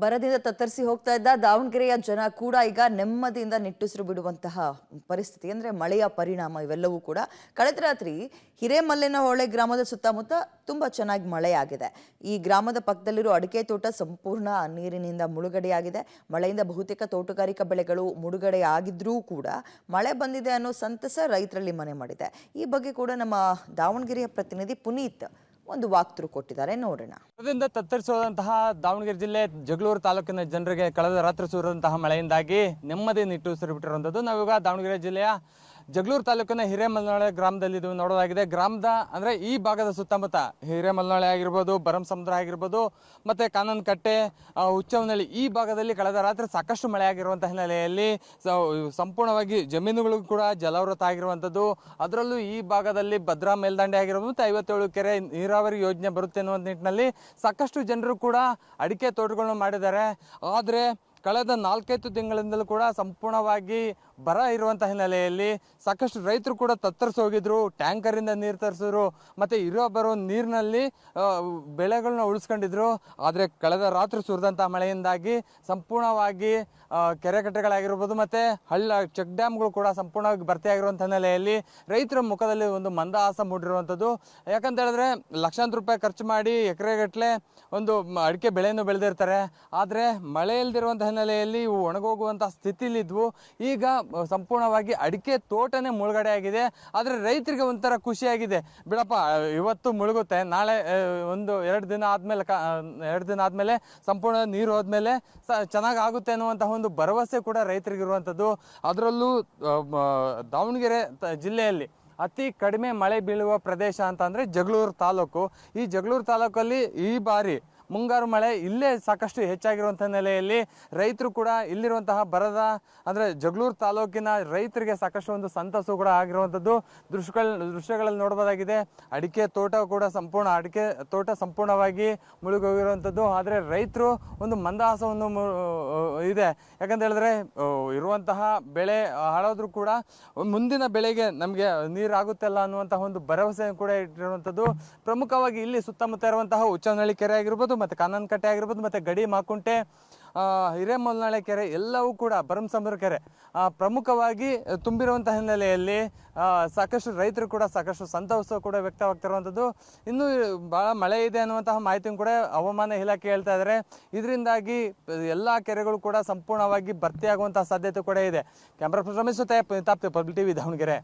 ಬರದಿಂದ ತತ್ತರಿಸಿ ಹೋಗ್ತಾ ಇದ್ದ ದಾವಣಗೆರೆಯ ಜನ ಕೂಡ ಈಗ ನೆಮ್ಮದಿಯಿಂದ ನಿಟ್ಟುಸಿರು ಬಿಡುವಂತಹ ಪರಿಸ್ಥಿತಿ. ಅಂದ್ರೆ ಮಳೆಯ ಪರಿಣಾಮ ಇವೆಲ್ಲವೂ ಕೂಡ ಕಳೆದ ರಾತ್ರಿ ಹಿರೇಮಲ್ಲೇನಹೊಳೆ ಗ್ರಾಮದ ಸುತ್ತಮುತ್ತ ತುಂಬಾ ಚೆನ್ನಾಗಿ ಮಳೆಯಾಗಿದೆ. ಈ ಗ್ರಾಮದ ಪಕ್ಕದಲ್ಲಿರೋ ಅಡಿಕೆ ತೋಟ ಸಂಪೂರ್ಣ ನೀರಿನಿಂದ ಮುಳುಗಡೆಯಾಗಿದೆ. ಮಳೆಯಿಂದ ಬಹುತೇಕ ತೋಟಗಾರಿಕಾ ಬೆಳೆಗಳು ಮುಳುಗಡೆಯಾಗಿದ್ರೂ ಕೂಡ ಮಳೆ ಬಂದಿದೆ ಅನ್ನೋ ಸಂತಸ ರೈತರಲ್ಲಿ ಮನೆ ಮಾಡಿದೆ. ಈ ಬಗ್ಗೆ ಕೂಡ ನಮ್ಮ ದಾವಣಗೆರೆಯ ಪ್ರತಿನಿಧಿ ಪುನೀತ್ ಒಂದು ವಾಕ್ತೃ ಕೊಟ್ಟಿದ್ದಾರೆ, ನೋಡೋಣ. ಅದರಿಂದ ತತ್ತರಿಸುವಂತಹ ದಾವಣಗೆರೆ ಜಿಲ್ಲೆ ಜಗಳೂರು ತಾಲೂಕಿನ ಜನರಿಗೆ ಕಳೆದ ರಾತ್ರಿ ಸುರಿದಂತಹ ಮಳೆಯಿಂದಾಗಿ ನೆಮ್ಮದಿ ನಿಟ್ಟುಸಿರು ಬಿಟ್ಟಿರುವಂಥದ್ದು. ನಾವೀಗ ದಾವಣಗೆರೆ ಜಿಲ್ಲೆಯ ಜಗಳೂರು ತಾಲೂಕಿನ ಹಿರೇಮಲ್ನಾಳೆ ಗ್ರಾಮದಲ್ಲಿ ಇದು ನೋಡೋದಾಗಿದೆ. ಗ್ರಾಮದ ಅಂದರೆ ಈ ಭಾಗದ ಸುತ್ತಮುತ್ತ ಹಿರೇಮಲ್ನಾಳೆ ಆಗಿರ್ಬೋದು, ಭರಮ ಸಮುದ್ರ ಆಗಿರ್ಬೋದು, ಮತ್ತು ಕಾನೂನು ಕಟ್ಟೆ, ಹುಚ್ಚವನಹಳ್ಳಿ ಈ ಭಾಗದಲ್ಲಿ ಕಳೆದ ರಾತ್ರಿ ಸಾಕಷ್ಟು ಮಳೆ ಆಗಿರುವಂಥ ಹಿನ್ನೆಲೆಯಲ್ಲಿ ಸಂಪೂರ್ಣವಾಗಿ ಜಮೀನುಗಳಿಗೂ ಕೂಡ ಜಲಾವೃತ ಆಗಿರುವಂಥದ್ದು. ಅದರಲ್ಲೂ ಈ ಭಾಗದಲ್ಲಿ ಭದ್ರಾ ಮೇಲ್ದಂಡೆ ಆಗಿರ್ಬೋದು ಮತ್ತು 57 ಕೆರೆ ನೀರಾವರಿ ಯೋಜನೆ ಬರುತ್ತೆ ಅನ್ನುವ ನಿಟ್ಟಿನಲ್ಲಿ ಸಾಕಷ್ಟು ಜನರು ಕೂಡ ಅಡಿಕೆ ತೋಟಗಳನ್ನು ಮಾಡಿದ್ದಾರೆ. ಆದರೆ ಕಳೆದ 4-5 ತಿಂಗಳಿಂದಲೂ ಕೂಡ ಸಂಪೂರ್ಣವಾಗಿ ಬರ ಇರುವಂಥ ಹಿನ್ನೆಲೆಯಲ್ಲಿ ಸಾಕಷ್ಟು ರೈತರು ಕೂಡ ತತ್ತರಿಸಿ ಹೋಗಿದ್ರು. ಟ್ಯಾಂಕರಿಂದ ನೀರು ತರಿಸಿದ್ರು ಮತ್ತು ಬರೋ ನೀರಿನಲ್ಲಿ ಬೆಳೆಗಳನ್ನ ಉಳಿಸ್ಕೊಂಡಿದ್ರು. ಆದರೆ ಕಳೆದ ರಾತ್ರಿ ಸುರಿದಂಥ ಮಳೆಯಿಂದಾಗಿ ಸಂಪೂರ್ಣವಾಗಿ ಕೆರೆ ಕಟ್ಟೆಗಳಾಗಿರ್ಬೋದು ಮತ್ತು ಚೆಕ್ ಡ್ಯಾಮ್ಗಳು ಕೂಡ ಸಂಪೂರ್ಣವಾಗಿ ಭರ್ತಿಯಾಗಿರುವಂಥ ಹಿನ್ನೆಲೆಯಲ್ಲಿ ರೈತರ ಮುಖದಲ್ಲಿ ಒಂದು ಮಂದಹಾಸ ಮೂಡಿರುವಂಥದ್ದು. ಯಾಕಂತ ಹೇಳಿದ್ರೆ ಲಕ್ಷಾಂತರ ರೂಪಾಯಿ ಖರ್ಚು ಮಾಡಿ ಎಕರೆಗಟ್ಟಲೆ ಒಂದು ಅಡಿಕೆ ಬೆಳೆಯನ್ನು ಬೆಳೆದಿರ್ತಾರೆ. ಆದರೆ ಮಳೆ ಇಲ್ದಿರುವಂಥ ಹಿನ್ನೆಲೆಯಲ್ಲಿ ಇವು ಒಣಗೋಗುವಂಥ ಸ್ಥಿತಿಲಿದ್ವು. ಈಗ ಸಂಪೂರ್ಣವಾಗಿ ಅಡಿಕೆ ತೋಟನೇ ಮುಳುಗಡೆ ಆಗಿದೆ. ಆದರೆ ರೈತರಿಗೆ ಒಂಥರ ಖುಷಿಯಾಗಿದೆ, ಬಿಡಪ್ಪ ಇವತ್ತು ಮುಳುಗುತ್ತೆ, ನಾಳೆ 2 ದಿನ ಆದಮೇಲೆ ಸಂಪೂರ್ಣ ನೀರು ಹೋದ್ಮೇಲೆ ಚೆನ್ನಾಗಿ ಆಗುತ್ತೆ ಅನ್ನುವಂತಹ ಒಂದು ಭರವಸೆ ಕೂಡ ರೈತರಿಗಿರುವಂಥದ್ದು. ಅದರಲ್ಲೂ ದಾವಣಗೆರೆ ಜಿಲ್ಲೆಯಲ್ಲಿ ಅತಿ ಕಡಿಮೆ ಮಳೆ ಬೀಳುವ ಪ್ರದೇಶ ಅಂತ ಅಂದರೆ ಜಗಳೂರು ತಾಲೂಕು. ಈ ಜಗಳೂರು ತಾಲೂಕಲ್ಲಿ ಈ ಬಾರಿ ಮುಂಗಾರು ಮಳೆ ಇಲ್ಲೇ ಸಾಕಷ್ಟು ಹೆಚ್ಚಾಗಿರುವಂಥ ನೆಲೆಯಲ್ಲಿ ರೈತರು ಕೂಡ ಇಲ್ಲಿರುವಂತಹ ಬರದ ಅಂದರೆ ಜಗಳೂರು ತಾಲೂಕಿನ ರೈತರಿಗೆ ಸಾಕಷ್ಟು ಒಂದು ಸಂತಸ ಕೂಡ ಆಗಿರುವಂಥದ್ದು ದೃಶ್ಯಗಳಲ್ಲಿ ನೋಡ್ಬೋದಾಗಿದೆ. ಅಡಿಕೆ ತೋಟ ಕೂಡ ಅಡಿಕೆ ತೋಟ ಸಂಪೂರ್ಣವಾಗಿ ಮುಳುಗೋಗಿರುವಂಥದ್ದು. ಆದರೆ ರೈತರು ಒಂದು ಮಂದಹಾಸವನ್ನು ಇದೆ. ಯಾಕಂತ ಹೇಳಿದ್ರೆ ಇರುವಂತಹ ಬೆಳೆ ಹಾಳಾದ್ರೂ ಕೂಡ ಮುಂದಿನ ಬೆಳೆಗೆ ನಮಗೆ ನೀರಾಗುತ್ತಲ್ಲ ಅನ್ನುವಂತಹ ಒಂದು ಭರವಸೆ ಕೂಡ ಇಟ್ಟಿರುವಂಥದ್ದು. ಪ್ರಮುಖವಾಗಿ ಇಲ್ಲಿ ಸುತ್ತಮುತ್ತ ಇರುವಂತಹ ಹುಚ್ಚವನಹಳ್ಳಿ ಕೆರೆ ಆಗಿರ್ಬೋದು ಮತ್ತು ಕಾನೂನು ಕಟ್ಟೆ ಆಗಿರ್ಬೋದು ಮತ್ತು ಗಡಿ ಮಾಕುಂಟೆ, ಹಿರೇಮಲ್ನಾಳೆ ಕೆರೆ ಎಲ್ಲವೂ ಕೂಡ ಭರಮ ಸಮುದ್ರ ಕೆರೆ ಪ್ರಮುಖವಾಗಿ ತುಂಬಿರುವಂಥ ಹಿನ್ನೆಲೆಯಲ್ಲಿ ಸಾಕಷ್ಟು ರೈತರು ಕೂಡ ಸಾಕಷ್ಟು ಸಂತಸ ಕೂಡ ವ್ಯಕ್ತವಾಗ್ತಿರುವಂಥದ್ದು. ಇನ್ನೂ ಭಾಳ ಮಳೆ ಇದೆ ಅನ್ನುವಂತಹ ಮಾಹಿತಿ ಕೂಡ ಹವಾಮಾನ ಇಲಾಖೆ ಹೇಳ್ತಾ ಇದ್ದಾರೆ. ಇದರಿಂದಾಗಿ ಎಲ್ಲ ಕೆರೆಗಳು ಕೂಡ ಸಂಪೂರ್ಣವಾಗಿ ಭರ್ತಿಯಾಗುವಂತಹ ಸಾಧ್ಯತೆ ಕೂಡ ಇದೆ. ಕ್ಯಾಮ್ರಾ ಪರ್ಸನ್ ರಮೇಶ್ ಜೊತೆ ಪಬ್ಲಿಕ್ ಟಿವಿ ದಾವಣಗೆರೆ.